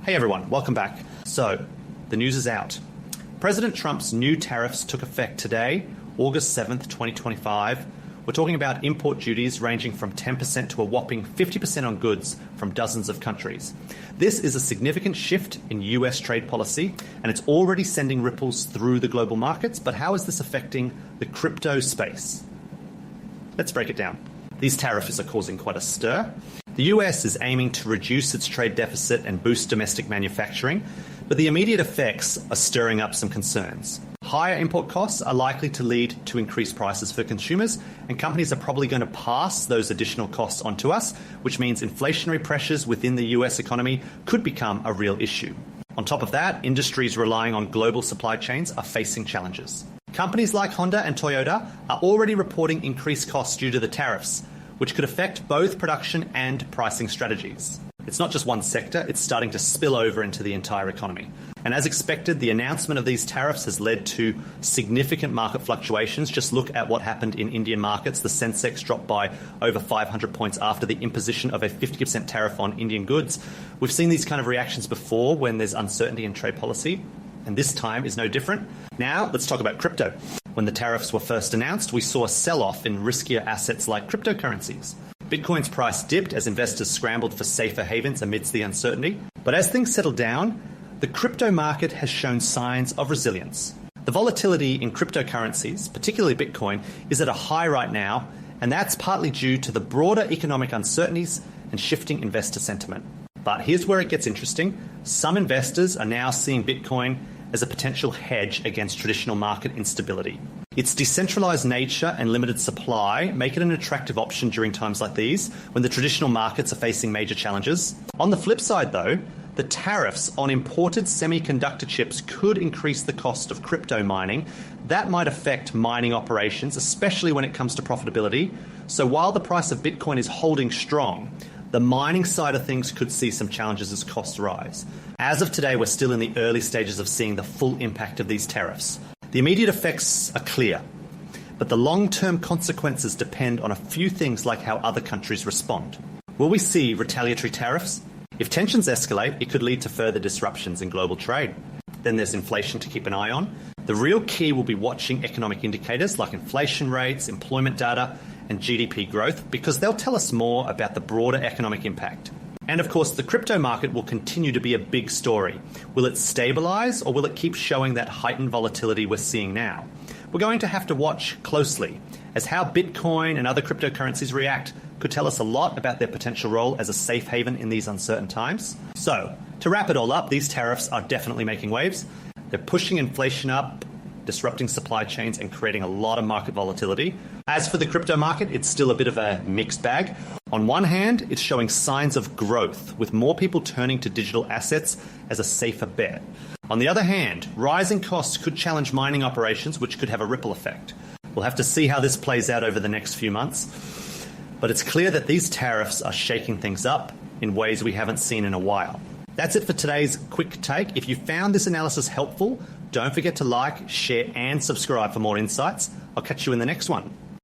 Hey everyone, welcome back. So, the news is out. President Trump's new tariffs took effect today, August 7th, 2025. We're talking about import duties ranging from 10% to a whopping 50% on goods from dozens of countries. This is a significant shift in US trade policy, and it's already sending ripples through the global markets, but how is this affecting the crypto space? Let's break it down. These tariffs are causing quite a stir. The US is aiming to reduce its trade deficit and boost domestic manufacturing, but the immediate effects are stirring up some concerns. Higher import costs are likely to lead to increased prices for consumers, and companies are probably going to pass those additional costs onto us, which means inflationary pressures within the US economy could become a real issue. On top of that, industries relying on global supply chains are facing challenges. Companies like Honda and Toyota are already reporting increased costs due to the tariffs, which could affect both production and pricing strategies. It's not just one sector, it's starting to spill over into the entire economy. And as expected, the announcement of these tariffs has led to significant market fluctuations. Just look at what happened in Indian markets. The Sensex dropped by over 500 points after the imposition of a 50% tariff on Indian goods. We've seen these kind of reactions before when there's uncertainty in trade policy, and this time is no different. Now, let's talk about crypto. When the tariffs were first announced, we saw a sell-off in riskier assets like cryptocurrencies. Bitcoin's price dipped as investors scrambled for safer havens amidst the uncertainty. But as things settled down, the crypto market has shown signs of resilience. The volatility in cryptocurrencies, particularly Bitcoin, is at a high right now, and that's partly due to the broader economic uncertainties and shifting investor sentiment. But here's where it gets interesting. Some investors are now seeing Bitcoin as a potential hedge against traditional market instability. Its decentralized nature and limited supply make it an attractive option during times like these, when the traditional markets are facing major challenges. On the flip side, though, the tariffs on imported semiconductor chips could increase the cost of crypto mining. That might affect mining operations, especially when it comes to profitability. So while the price of Bitcoin is holding strong, the mining side of things could see some challenges as costs rise. As of today, we're still in the early stages of seeing the full impact of these tariffs. The immediate effects are clear, but the long-term consequences depend on a few things like how other countries respond. Will we see retaliatory tariffs? If tensions escalate, it could lead to further disruptions in global trade. Then there's inflation to keep an eye on. The real key will be watching economic indicators like inflation rates, employment data, and GDP growth, because they'll tell us more about the broader economic impact. And of course, the crypto market will continue to be a big story. Will it stabilize, or will it keep showing that heightened volatility we're seeing now? We're going to have to watch closely, as how Bitcoin and other cryptocurrencies react could tell us a lot about their potential role as a safe haven in these uncertain times. So, to wrap it all up, these tariffs are definitely making waves. They're pushing inflation up, disrupting supply chains, and creating a lot of market volatility. As for the crypto market, it's still a bit of a mixed bag. On one hand, it's showing signs of growth, with more people turning to digital assets as a safer bet. On the other hand, rising costs could challenge mining operations, which could have a ripple effect. We'll have to see how this plays out over the next few months. But it's clear that these tariffs are shaking things up in ways we haven't seen in a while. That's it for today's quick take. If you found this analysis helpful, don't forget to like, share, and subscribe for more insights. I'll catch you in the next one.